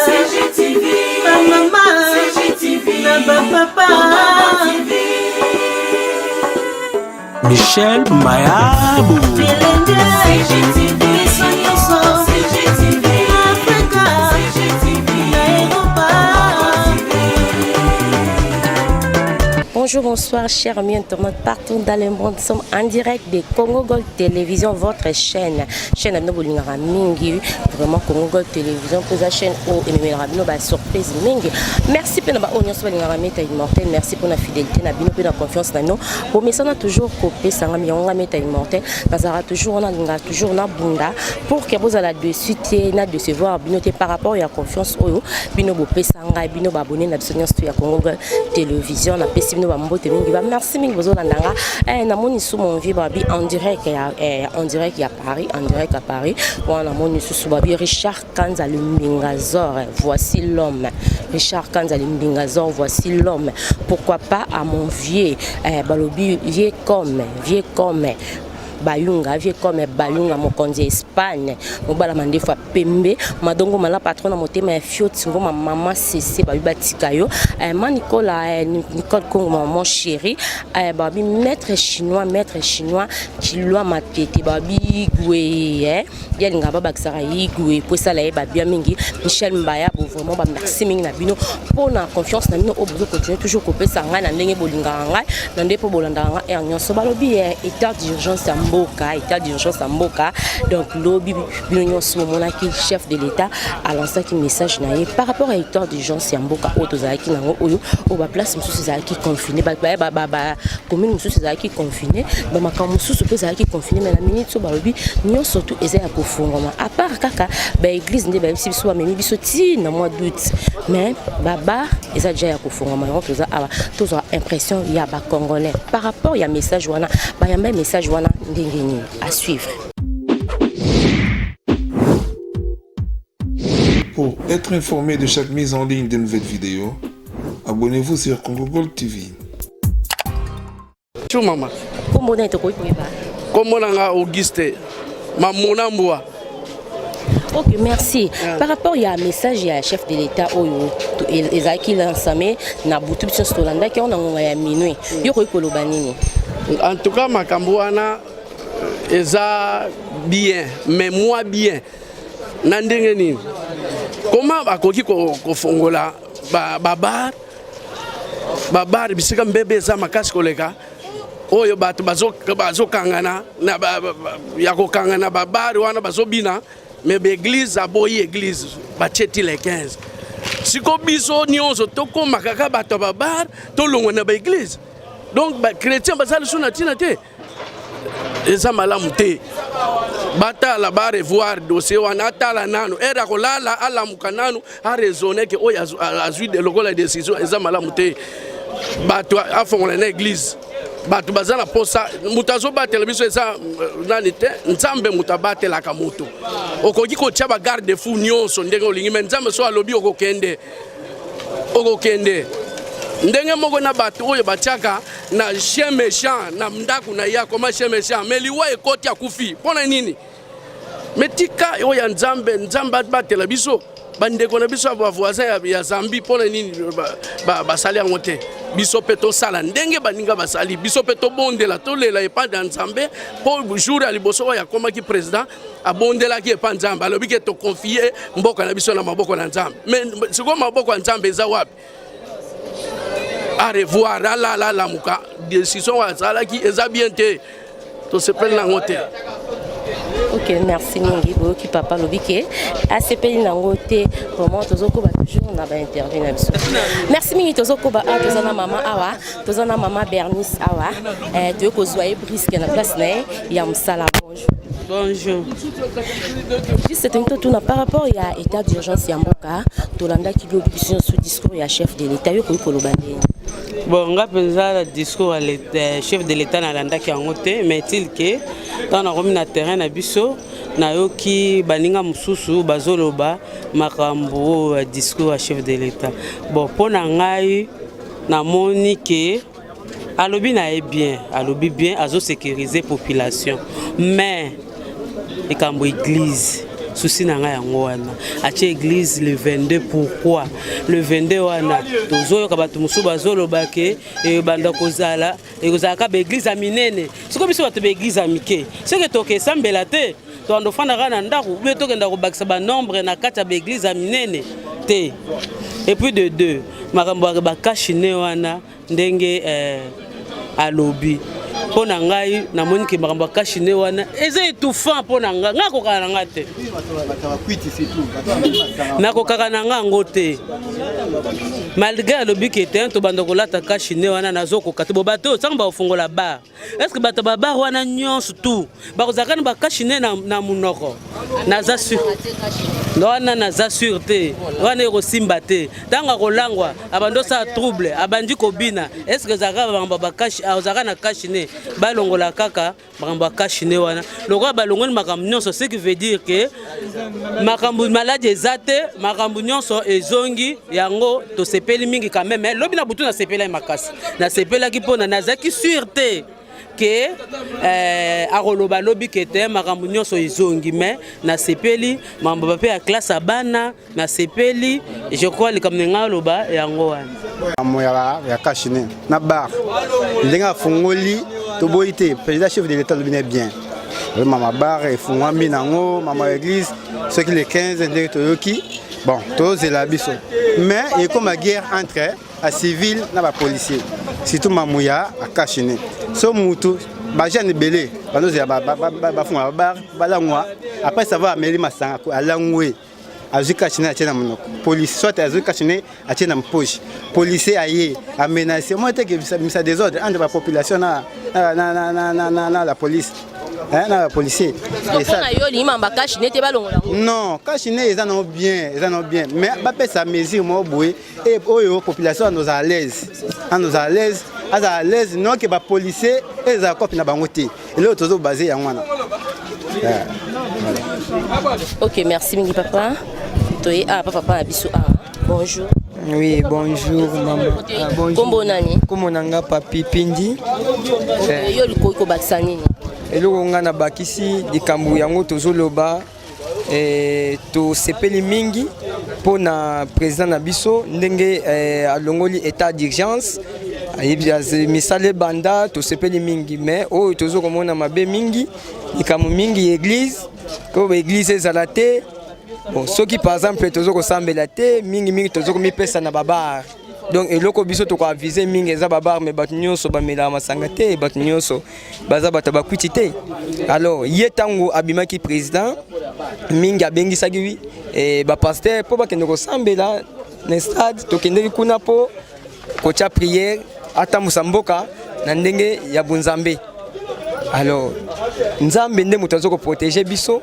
CGTV, maman, CGTV, papa. Michel Mayabou. CGTV, CGTV, Africa, CGTV, Europa. Bonjour, bonsoir, chers amis internautes partout dans le monde. Nous sommes en direct de Congo Gold Télévision, votre chaîne. Chaîne à Nobolingara Mingi, vraiment Congo Gold Télévision, pour la chaîne où nous avons surprise Mingi. Merci pour notre immortel, merci pour la fidélité, la confiance dans nous. Pour mais ça, on a toujours coupé, ça a mis immortel, parce qu'on a toujours na bunda pour que vous allez de suite na de se voir par rapport à la confiance au bino bopé sanga bino abonné na biso nyonso ya Congo Gold Télévision na pesi bino ba mbote mingi ba merci mingi bozola ndanga na moni sous mon vie babi en direct à Paris on a moni sous babi Richard Kanza le Mbingazor, voici l'homme. Richard Kanza le Mbingazor, voici l'homme. Pourquoi pas à mon vieux balobi vieux comme Bayunga, vieux comme Bayunga, mon conduit Espagne, mon balamande fois Pembe, madongo mala patron à monter ma fiot, ma maman cessé, Babatikayo, Nicolas, Nicole Congo, mon chéri, Babi, maître chinois, qui loin ma tête, Babi, Goué, Yanga Babaxaraï, Goué, pour ça, là, Babi Mingi, Michel Mbaya, vraiment, merci Ming Nabino, pour la confiance, Nabino, au bout continuer toujours couper sa main, Nandé Bolinganga, Nandé pour Bolandanga, et en Sobalobi, état d'urgence à état d'urgence à Mboka, donc lobby l'union sur mon chef de l'État a lancé un message par rapport à l'état d'urgence à Mboka autozaki nango oyo au ba place mususu zaki confiné ba commune mususu zaki confiné ba makambo mususu pe zaki confiné mais la minute so ba lobby nyo surtout eza ya kofungoma à part kaka ba église ndé ba biso ba memi biso ti na mois d'août mais baba eza déjà ya kofungoma on toza aba toza impression ya ba congolais par rapport ya message wana ba ya message wana à suivre. Pour être informé de chaque mise en ligne de nouvelles vidéos, abonnez-vous sur Congo Gold TV. Bonjour maman. Comment on a Auguste Mamonamboa. Ok, merci. Par rapport à un message, il y a un chef de l'État qui l'a ensemble, na butu biso stolanda qui on a minuit. Yoko kolobanini. En tout cas, Makambouana eza bien, mais moi bien. Nandengeni. Comment bakoki ko fongola babar bisika mbebe za makasi koleka. Oyo batu bazo kangana na yako kangana babar wana bazobina. Mais l'église a boyi église bacheti les 15. Siko biso nyonso toko makaka bato babar to longo na ba église. Donc ba chrétien bazali suna tina te. Eza malamu te. Bata la ba revoir dossier wana atala nanu era kolala ala mukananu a raisonner que oya azui de lokola décision eza malamu te. Bato afongola na église. Bato bazana posa mutazo batela biso eza nani te nzambe mutabatela ka moto okoki ko tia ba garde fou nyonso ndenge olingi mais nzambe so alobi okokende ndenge moko na bato oyo batiaka na chien méchant na ndaku na ya koma chien méchant mais liwa ekoti akufi pona nini metika oyo nzambe batela biso bandeko na biso ba voisin ya Zambie pona nini basali yango te biso peto sala ndenge baninga basali biso peto bondela tolela epa dans Nzambe pour jour ya liboso ya komaki président abondela ki epa Nzambe alobi ke to confier mboka na biso na maboko na Nzambe mais siko maboko na Nzambe eza wapi à revoir la muka décision wa sala ki eza bien te to se prendre nango te. Ok, merci Mingi, qui papa lobike. ACP Nangote, vraiment tozoko ba toujours na ba interview na biso. Merci Mingi tozoko ba tozana maman awa, tozana maman Bernice awa. Tu ko zoyer brisque na place na ya msala bonjour. Bonjour. C'est un tout par rapport à l'état d'urgence ya mboka, tolanda ki l'opposition sous discours ya chef de l'État yo ko kolobande. Bon, on a besoin de discours à chef de l'État na landa ki angote, mais il que dans na romi na terrain na biso na yoki baninga mususu bazoloba makambo discours à chef de l'État. Bon, pona ngai na moni que alobi na bien, alobi bien azo sécuriser population, mais et kambo église souci na nga yango wana atie église le 22. Pourquoi le 22 wana tozoyoka bato mosusu bazoloba ke ebanda kozala ekozalaka baeglise ya minene sikoyo biso bato baeglise ya mike soki tokesambela te tokandofandaka na ndako ube tokenda kobakisa banombre na kati ya baeglise ya minene te. Et puis de deux makambo ya bakashine wana ndenge alobi mpo na ngai namoni ke makambo ya kashine wana eza étouffant mpo na ngai nakokaka na nga te nakokaka na nga yango te malgré alobi ke te tobanda kolata kashine wana nazokoka te bo bato sango bakofongola bar est-ce que bato babar wana nyonso tu bakozalaka na bakashine na munoko naza sur wana naza sur te wana ekosimba te ntango akolangwa abandi osala trouble abandi kobina est-ce que ozalaka na kashine balongola kaka makambo ya kashine wana lokola balongoli makambo nyonso ce qui veut dire que makambo maladi eza te makambo nyonso ezongi yango tosepeli mingi quand même lobi na butu nasepelaki makasi nasepelaki mpona nazalaki sur te ke akoloba lobi ke te makambo nyonso ezongi mais nasepeli makambo bape ya classe ya bana nasepeli je crois likambo nga aloba yango wana makambo ya kashine na bar ndenge afungoli toboyi te président chef de l'état lobi ne bien mama bar efungwami nango mama église soki le 15 ndenge toyoki bon tozela biso mais ekoma guerre entre a civil na bapolicier surtout mamuya akashine so mutu bajane belé banozela bafunga bar balangwa après ça va ameli masanga alangwe azwi kashine atie na monoko police soit azwi kashine atie na mpoche policier aye amenacer moi te que misa désordre entre la population na la police na policier et ça non kashine eza non bien mais ba pesa mesure mo boye et oyo population nous à l'aise à l'aise non que ba policier eza copie na bango te et là tozo basé ya wana. OK, merci mingi papa. Toi papa abiso bonjour. Oui, bonjour maman. Bonjour. Kombo nani? Kombo nanga papi Pindi. Yo liko bakisa nini? Eloko nga na bakisi likambo yango tozoloba to sepeli mingi pona président na biso ndenge alongoli état d'urgence misale banda to sepeli mingi mais oyo tozokomona mabe mingi likambo mingi église ko église ezala te. Bon, ceux qui par exemple tozokosambela te mingi tozokomipesa na babar donc eloko biso to ko aviser mingi eza babar mais bato nyonso bamela masanga te bato nyonso baza bato bakwiti te. Alors ye tango abimaki président mingi abengisaki ba pasteur po bakende kosambela na stade tokendeki kuna po kotia prière ata musamboka na ndenge ya bunzambe. Alors nzambe nde moto azoko protéger biso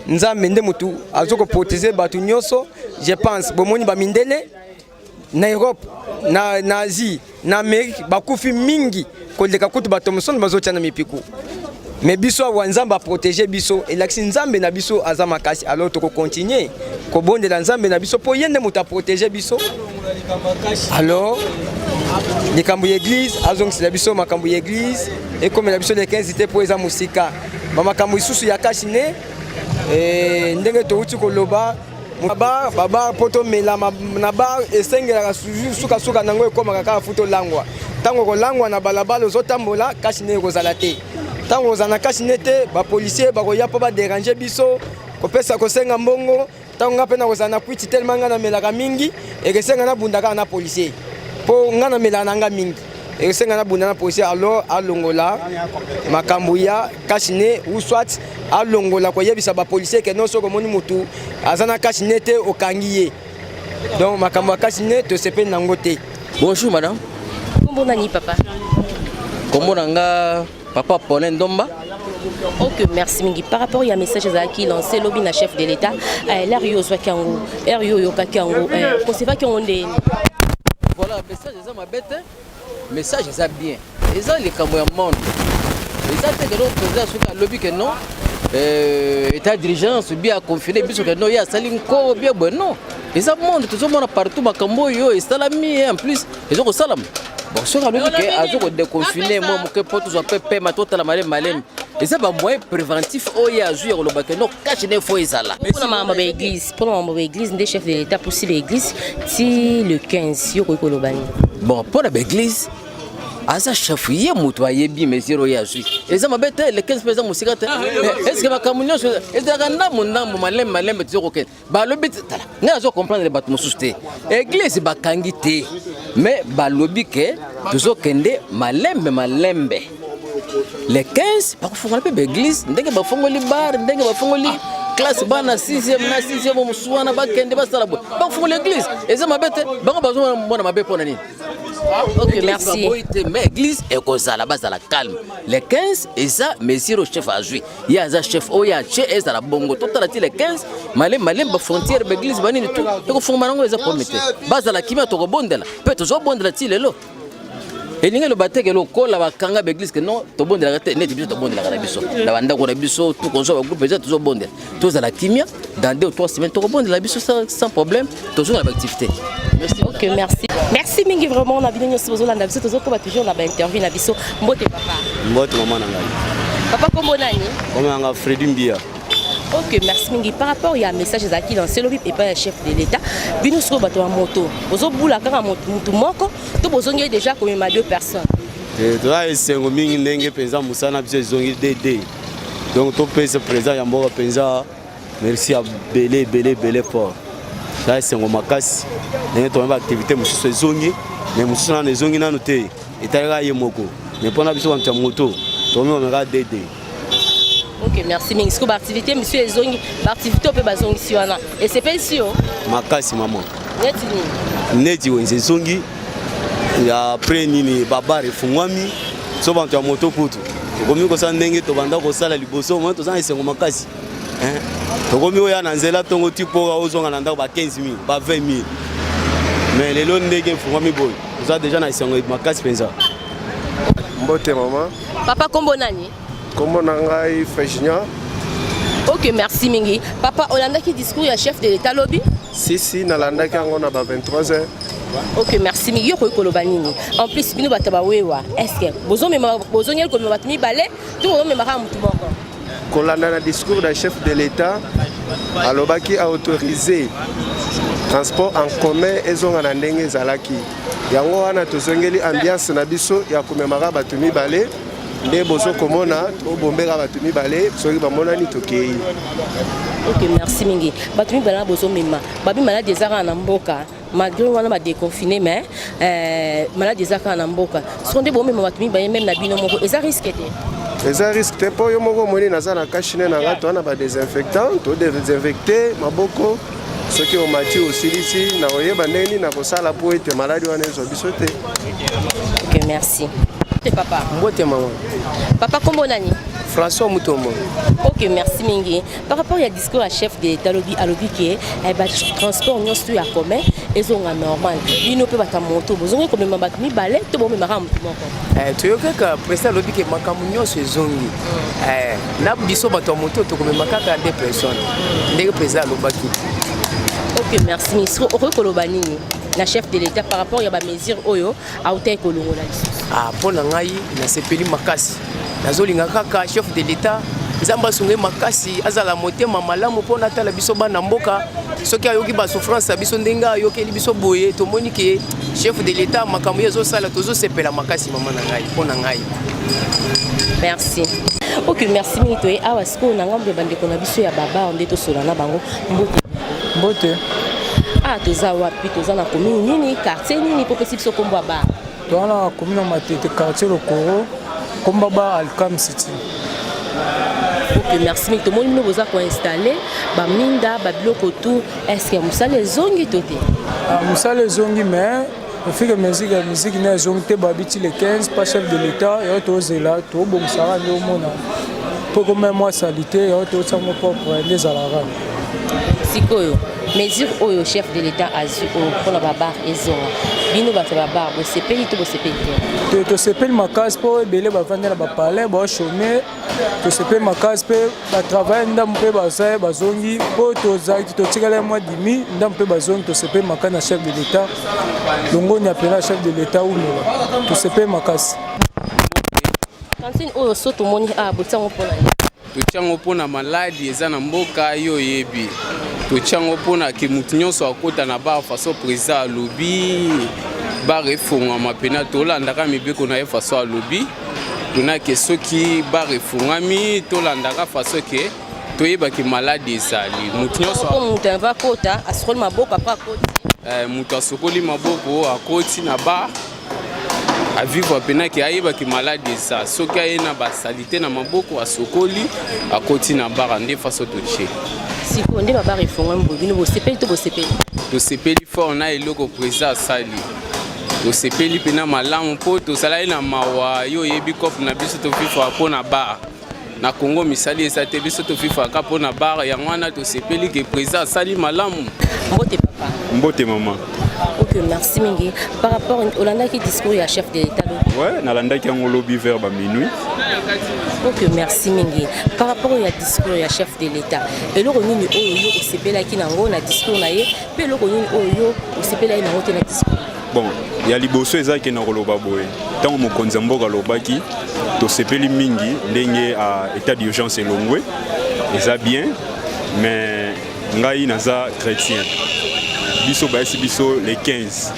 nzambe nde mutu azoko protéger batu nyonso. Je pense bomoni ba mindele na Europe na Asie na Amérique bakufi mingi koleka kutu bato mosoni bazotia na mipiku mais biso wa nzambe protéger biso elakisi nzambe na biso aza makasi. Alors toko continuer ko bondela nzambe na biso po yende mutu protéger biso. Alors likambo l'église azongisa biso makambo l'église et comme la biso les 15 était pour eza musika makambo isusu ya kashine ndenge touti koloba baba poto mela na bar esengela suka nango ekoma kaka futo langwa tango kolangwa na balabala ozotambola kashine kozala te tango ozana kashine te ba policier bakoya po ba déranger biso kopesa kosenga mbongo tango ngape na kozana kwiti tellement ngana melaka mingi ekesenga na bundaka na policier po ngana mela nanga mingi ekesenga na bunda na policier. Alors alongola makambo ya kashine ou soit alongola ko yebisa ba policier ke non soko moni mutu azana kashine te okangiye donc makambo ya kashine to sepe nango te. Bonjour madame. Kombo nani papa? Kombo nanga papa Paulin Ndomba. OK, merci mingi. Par rapport à message qui lancé lobby na chef de l'état l'air yo swakango air yo kakango ko se va ki onde. Voilà, message eza mabete, message eza bien. Eza le kambo ya monde. Eza te que notre président soka lobby que non état d'urgence bien confiné biso que non ya sali nko bien bon non. Eza monde tout le monde partout makambo yo et salami en plus ils ont salam. bon soki alobi ke azokodéconfine mwa moke mpo tozwa mpe pema totala malemi eza bamoyen préventif oyo azwi ya koloba ke no kashe ne fo ezala mpona makambo ya église nde chef de l'état posi l'église ti le 15 yokoki koloba nini bon mpona baéglise aza chef ye moto ayebi mesure oyo azwi eza mabe te le 15 mpe eza mosika te eske makambo nyonso ezalaka ndambo malembe tozokokende balobi tala ngai azocomprendre bato mosusu te église bakangi te mais balobi ke tozokende malembe le 15 bakofongola mpe baéglise ndenge bafongoli bar ndenge bafongoli classe bana 6e mosusu wana bakende basala boye bakofongola église eza mabe te bango bazomona mabe mpona nini ok merci mais église ekozala bazala calme le 15 eza mesure au chef azwi ye aza chef oyo ache ezala bongo totala ti le 15 malem bafrontière baéglise banini tu ekofungama nango eza problème te bazala kimia tokobondela mpe tozobondela ti lelo elingi eloba teke lokola bakanga baéglise ke non tobondelaka te neti biso tobondelaka na biso na bandako na biso tokozwa bagroupe eza tozobondela tozala kimia dans 2 ou 3 semaines tokobondela biso sans problème tozonga na baactivité. Ok, merci. Merci mingi vraiment na bino nyonso bozolanda biso tozokoba toujours na bainterview na biso mbote papa. Mbote mama na ngai. Papa kombo nani? Kombo nanga Fredy Mbia. Ok, merci mingi. Par rapport à message ezaki lancé lobi et pas chef de l'état bino soko bato ya moto bozobula kaka mutu moko to bozongi déjà comme 2 personnes. Toza esengo mingi ndenge penza musana biso ezongi dede donc topesa président ya mboka penza merci à belé fort ça esengo makasi ndenge toyeba activité mosusu ezongi mais mosusu nano ezongi nano te etalaka ye moko mais mpona biso bato ya moto tomemaka dede. Ok, merci mingi. Siko activité monsieur ezongi activité pe bazongi si wana et c'est pas ici makasi maman neti wenze ezongi ya après nini babar efungwami so bato ya moto kutu tokomi kosala ndenge tobanda kosala liboso mo tozana esengo makasi tokomi oya na nzela ntongo ti mpoka ozonga na ndako ba 15 000 ba 20 000 mais lelo ndenge efungwami boye toza déjà na esengo makasi mpenza. Mbote mama. Papa kombo nani? Kombo na ngai Fegnia. Ok, merci mingi. Papa olandaki discours ya chef de l'état lobby? Si nalandaki yango na ba 23h. Ok, merci mingi. Yo koloba nini? En plus bino bataba wewa. Est-ce que bozongel ko meba tumi balé to bo mema ka mutu moko? Kolanda na discours du chef de l'état alobaki a autorisé transport en commun ezonga na ndenge ezalaki. Yango wana tozongeli ambiance na biso ya komemaka bato mibale nde bozo komona tobombeka bato mibale soki bamonani tokei. Ok, merci mingi. Bato mibale na bozo mema babi malade ezaka na mboka malgré wana ba déconfiné mais malade ezaka na mboka sonde bo mema bato mibale même na bino moko eza risque te. Eza risque te po yo moko moni naza na kashine na ngato wana ba désinfectant to désinfecter maboko soki omati osilisi na oyeba ndeni na kosala po ete maladi wana ezwa biso te. Ok, merci. Papa. Mbote maman. Papa kombo nani? François Mutombo. Ok, merci mingi. Par rapport au discours à chef de l'État alobi ke transport nyonso ya commun ezonga normal. Bino pe bata moto bozongi ko mema bato mibale to bo mema ka mutu moko. Toyokaka président alobi ke makambo nyonso ezongi. Na biso bato moto to ko mema kaka 2 personnes. Ndenge président alobaki. Ok, merci mingi. Siko okoloba nini na chef de l'État par rapport à ba mesure oyo auta kolongola lisusu? Mpona ngai nasepeli makasi nazolinga kaka chef de l'état nzambe asunge makasi azala motema malamu mpona atala biso bana mboka soki ayoki basouffrance ya biso ndenge ayokeli biso boye tomoni ke chef de l'état makambo ye ezosala tozosepela makasi mama na ngai mpona ngai. Merci. Ok, merci mingi toye awa siko na ngambo bandeko na biso ya baba nde tosola na bango mbote. Ah, toza wapi toza na commune nini quartier nini po possible so kombo ba? Dans la commune Matete, quartier Le Coro, comme Baba Alcam City. Ok, merci. Tout le monde vous a installé. Baminda, Babiloko tout. Est-ce que vous allez zongi tout? Vous allez zongi, mais le fait que la musique n'est zongi, Babiti le 15, pas chef de l'État, et autres là, tout bon, ça va, nous, mon pour que même moi, salité, et autres, ça me propre, les alarmes. Sikoyo. mesure oyo chef de l'état azwi oyo mpona babar ezonga bino bato babar bosepeli to bosepeli te tosepeli makasi mpo ebele bavandi na bapalais bachome tosepeli makasi mpe batravaille ndambo mpe baza bazongi mpo tozalaki totikala mwa dimi ndambo mpe bazongi tosepeli makasi na chef de l'état longoni apena chef de l'état umela tosepeli makasi kantine oyo so tomoni botiango mpona totiango mpona maladi eza na mboka yo oyebi totiango mpona ke mutu nyonso akota na bar faso président alobi bar efungwama pena tolandaka mibeko na ye faso alobi tona ke soki bar efungwami tolandaka faso ke toyebaki maladi ezali mutu nyonso mutu ava kota asokoli maboko apres akoti mutu asokoli maboko akoti na bar avivre penaki ayebaki maladi eza soki aye na basalite na maboko asokoli akoti na bara nde faso totie siko nde babara efungwami bobino bosepeli to bosepeli tosepeli fort na eloko président asali tosepeli mpena malamu mpo tozalaki na mawa yo oyebi cope na biso tofifaka mpo na bar na Congo misali eza te biso tofifaka mpo na bar yango wana tosepeli ke président asali malamu. Mbote papa. Mbote maman. Ok, merci mingi. Par rapport au landaki discours ya chef de l'État. Ouais, na landaki en lobby vers minuit. Ok, merci mingi. Par rapport au discours ya chef de l'État. Et le revenu oyo osepela ki nango na discours na ye, pe le revenu oyo osepela na ngote na discours. Bon, il y a liboso ezaki na koloba boye. Tant mokonzi mboka lobaki tosepeli mingi ndenge à état d'urgence elongwe. Eza bien, mais ngai naza chrétien. Biso baisi biso les 15.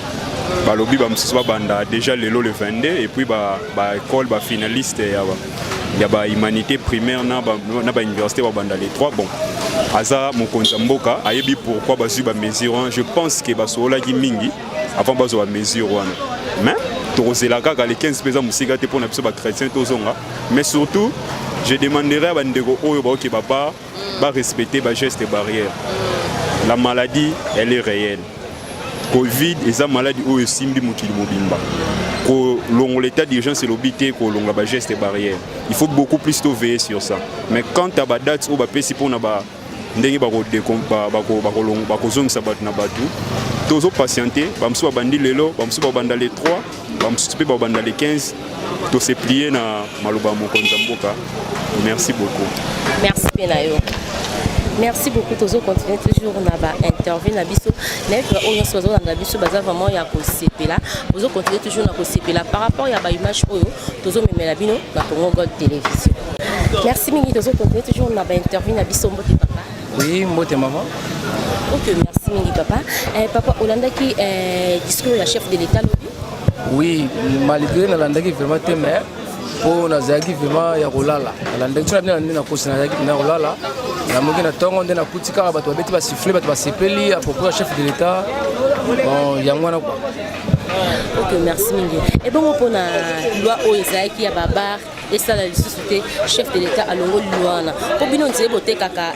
Balobi ba msusu banda déjà lelo le 22 et puis ba école ba finaliste ya ba humanité primaire na ba université ba banda les 3. Bon, aza mokonzi mboka ayebi pourquoi basu ba mesure. Je pense que basola ki mingi avant bazo ba mesure wana. Mais tozela kaka les 15 pesa musika te pona biso ba chrétien tozonga. Mais surtout je demanderai à bandeko oyo ba oki baba ba respecter ba gestes barrières. La maladie, elle est réelle. Covid, et la maladie où simbi mukili mobimba. L'état d'urgence est l'obité, que gestes et barrières. Il faut beaucoup plus veiller sur ça. Mais quand tu as des dates où tu as ndenge bakozongisa bato na bato tozo patienter bamsu babandi lelo bamsu babanda les 3 bamsu pe babanda les 15 to se plier na maloba mokonza mboka. Merci beaucoup. Merci Benayo. Merci beaucoup. Tozo continuer toujours na ba interview na biso. Na ko oyo sozo na biso baza vraiment ya ko sepela. Tozo continuer toujours na ko sepela par rapport ya ba image oyo tozo memela bino na Congo Gold Télévision. Merci mingi. Tozo continuer toujours na ba interview na biso mbote papa. Oui, mbote maman. OK, merci mingi papa. Papa Olandaki discours ya chef de l'État lobi. Oui, malgré na landaki vraiment te mais pour nazaki vraiment ya kolala. Landaki tuna bina na kosi nazaki na kolala. La moquette na tongo ndena kutika bato babeti ba siffler bato ba sepeli à propos chef de l'État. Bon, yangwana quoi. OK, merci mingi. Et bon pour na loi o ezaki ya babar et ça la société chef de l'État alongo luana. Pour bino nzé boté kaka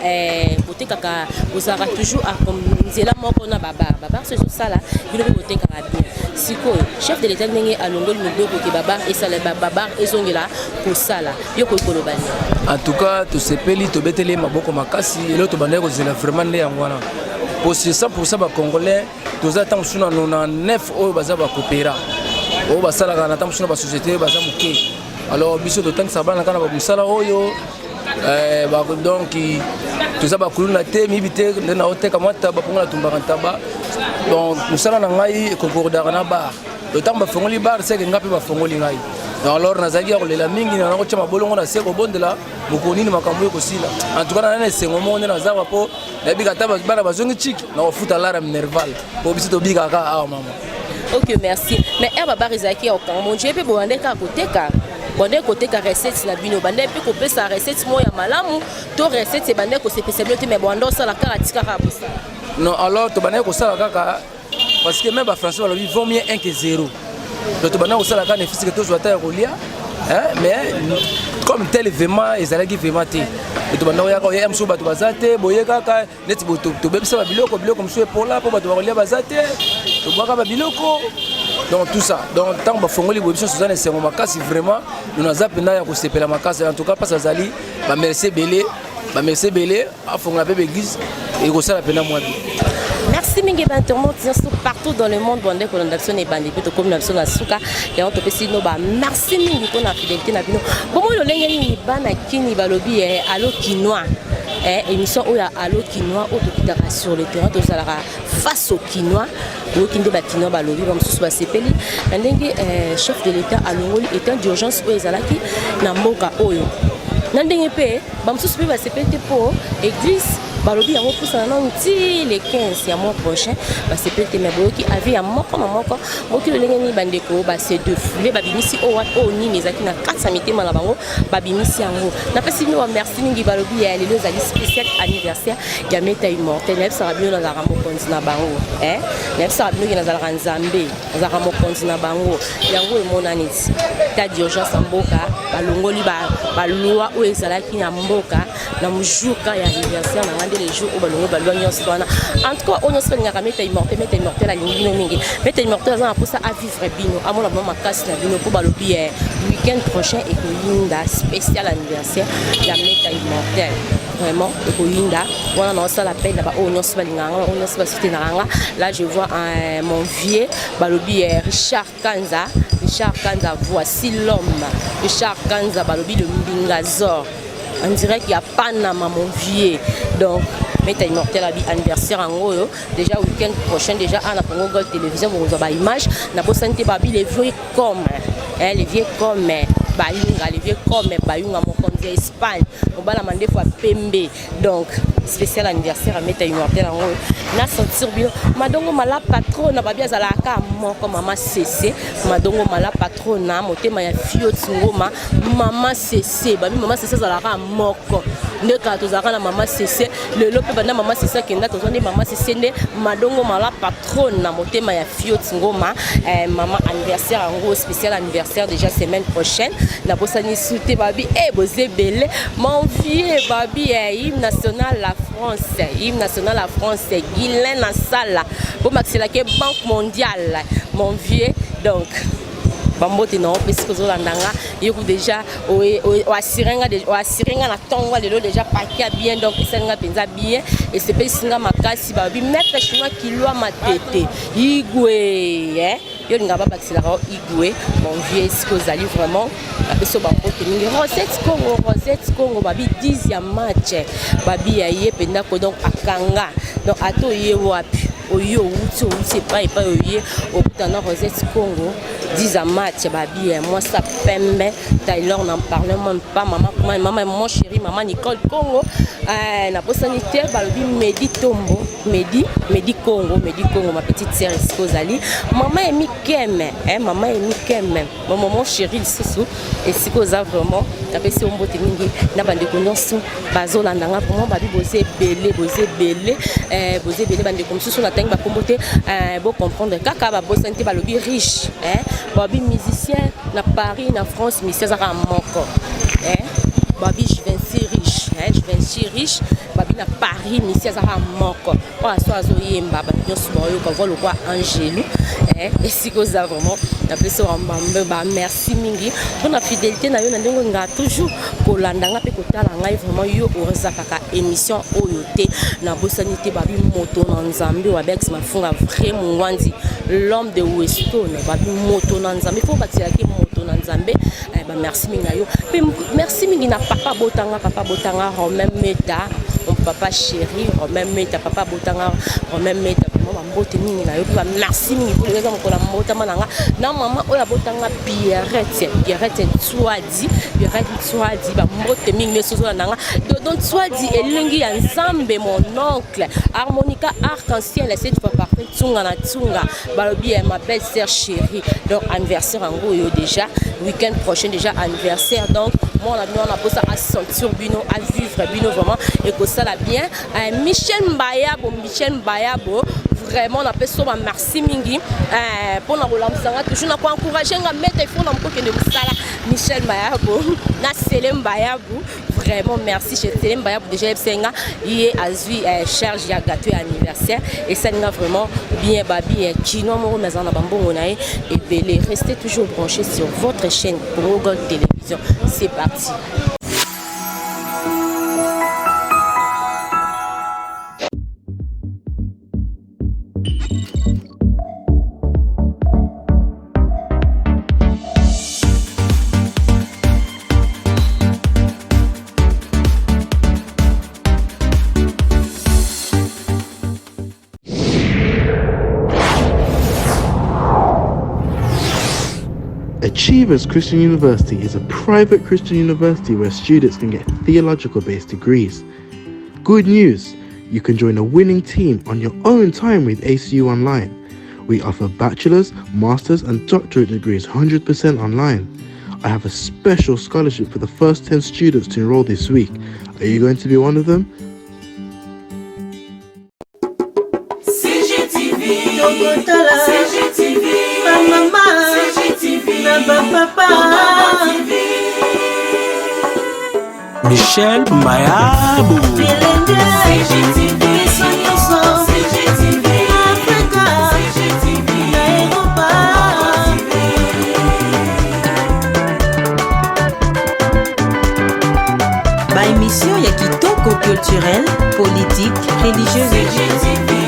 osara toujours à comme nzela moko na babar. Babar c'est ça là, bino boté kaka bien. Siko chef de l'État ndenge alongo luboko ke babar et ça la babar ezongela pour ça là. Yoko kolobani. En tout cas, to sepeli to beteli maboko makasi et l'autre bandeko zela vraiment ne yangwana. Pour 100% ba congolais, tous attendent sur 99 au baza ba coopéra. Au basala kana attendent sur ba société baza muke. Alors biso de temps ça ba na kana ba musala oyo donc tous ba kuluna te mibite na oteka mata ba ponga tumba kantaba. Donc musala na ngai concordara na ba. Le temps ba fongoli bar c'est que ngapi ba fongoli ngai. Alors nazaki kolela mingi na ko chama bolongo na seko bondela mukoni ni makambo ko sila en tout cas na nese ngomo na zawa po na bika taba bana bazongi chiki na ofuta lara nerval po biso to bika ka a mama. OK, merci. Mais eba barizaki au Cameroun, je peux bonder ka koteka. Bonder koteka recette na bino bande pe ko pesa recette mo ya malamu to recette bande ko se pesa te mais bondo sala ka tika ka bosa. Non, alors to bande ko sala kaka parce que même ba français va vaut mieux 1 que 0. Donc maintenant on sala kana physique to zoata rolia mais comme tel événement ezalaki vraiment te et to banda yako ya mso bato bazate boye kaka neti boto to bebisa ba biloko mso epola po bato bakolia bazate to boka ba biloko donc tout ça donc tant ba fongoli bobiso sozana sengo makasi vraiment nous na zapenda ya ko sepela makasi en tout cas pas azali ba merci belé a fonga pe église et ko sala pena moi. merci mingi ba internautes partout dans le monde bonde ko ndakso ne bandi to comme ndakso na suka ya on to pesi no ba merci mingi pour la fidélité na bino bon lo lenge ni bana kini balobi allo quinois émission oya allo quinois auto kitaka sur le terrain to salara face au quinois o kinde ba quinois balobi ba mususu ba sepeli ndenge chef de l'état alongoli état d'urgence o ezalaki na mboka oyo ndenge pe ba mususu pe ba sepeli po église balobi yango pousa na nti le 15 ya mois prochain ba sepeli me boki avi ya moko na moko boki lolenge ni bandeko ba se de foulé ba bimisi o wat o nini ezaki na 400 mitema na bango ba bimisi yango na pesi ni wa merci mingi balobi ya lelo zali spécial anniversaire ya meta immortel neuf sarabino na zara mokonzi na bango neuf sarabino na zara nzambe zara mokonzi na bango yango emonani ta d'urgence mboka balongoli ba loi o ezalaki na mboka na mujuka ya anniversaire na les jours où balongo balonyo swana en tout cas on se ngaka meta immortel la lingino mingi meta immortel za pour ça à vivre bino amona mama kasi na bino pour balobi week-end prochain et koyinda spécial anniversaire ya meta immortel vraiment et koyinda voilà non ça l'appel là-bas on se balinganga on se soutenir là je vois mon vieux balobi Richard Kanza voici l'homme Richard Kanza balobi le Mbingazor. On dirait qu'il y a Panama mon vieux. Donc, meta immortel anniversaire en haut. Déjà week-end prochain, déjà à la Congo Gold Télévision, vous avez image. Na posante babi les vieux comme les vieux comme Bayunga, les vieux comme Bayunga mon compte Espagne. On va la demander fois Pembe. Donc, spécial anniversaire à meta immortel en haut. Na sentir bien. Madongo mala patron na babia zalaka moko mama CC. Madongo mala patron na motema ya fio tsingoma mama CC. Babi mama CC zalaka moko. Ne ka tozaka na mama CC. Le lope bana mama CC kenda tozone mama CC ne madongo mala patron na motema ya fio tsingoma mama anniversaire en gros spécial anniversaire déjà semaine prochaine. Na bosani souté babi bozé belé mon vieux babi hymne national la France Guilain na sala pour maxela ke banque mondiale mon vieux donc bambote na opesi kozolandanga yoko déjà o asirenga na tongo lelo déjà pakia bien donc esenga penza bien et c'est pas singa makasi babi mettre chinois kilwa matete igwe yo linga ba baxela ko igwe mon vieux skozali vraiment apeso bambote mingi Rosette Congo babi 10 ya match babi ya ye penda ko donc akanga donc ato ye wapi oyo uti pas oyo okutana Rosette Congo 10 à match babi moi ça pembe Taylor n'en parle même pas maman mon chéri maman Nicole Congo na posanité balobi Medi Tombo Medi Congo ma petite sœur Skozali maman Emi Keme mon chéri Sissou et Sikoza vraiment tapesi ombote mingi na bande konyoso bazolanda vraiment babi bosé belé bande comme sous la ba kombote bo comprendre kaka ba bosante balobi riche babi musicien na Paris na France mais ça ra moko babi je viens riche babi na Paris mais ça ra moko o so azoyemba ba nyonso boyo ko volo kwa Angelo et sikoza vraiment na peso mbambe ba merci mingi pour la fidélité na yo na ndenge nga toujours kolandanga pe kotala ngai vraiment yo oreza kaka émission oyote na bosanité babi moto na nzambe wa bex mafunga vraiment ngwanzi l'homme de Weston babi moto na nzambe faut batira ki moto na nzambe ba merci mingi na yo pe merci mingi na papa botanga Romain Meta mon papa chéri Romain Meta papa botanga Romain Meta vraiment mbote mingi na yo ba merci mingi pour les gens ko la mbota mananga na maman oya botanga Pierrette Tswadi ba mbote mingi ne sozo nanga donc Tswadi elingi ya nzambe mon oncle harmonica arc-en-ciel c'est du parfait tsunga balobi ma belle sœur chérie donc anniversaire en gros yo déjà week-end prochain déjà anniversaire donc moi on a posé à sentir bino à vivre bino vraiment et que ça la bien Michel Mbayabo vraiment on appelle ça merci mingi pour na bolamsanga toujours na encourager nga mettre il faut na mpoke de musala Michel Mbayabo na Selem Mbayabo vraiment merci chez Selem Mbayabo déjà senga hier azui charge ya gâteau anniversaire et ça nga vraiment bien babi kino mo maison na bambongo na et belé restez toujours branchés sur votre chaîne Congo Gold Télévision c'est parti. Achievers Christian University is a private Christian university where students can get theological-based degrees. Good news! You can join a winning team on your own time with ACU Online. We offer bachelor's, master's and doctorate degrees 100% online. I have a special scholarship for the first 10 students to enroll this week. Are you going to be one of them? Michel Mayabou. Ba émission ya kitoko culturelle, politique, religieuse.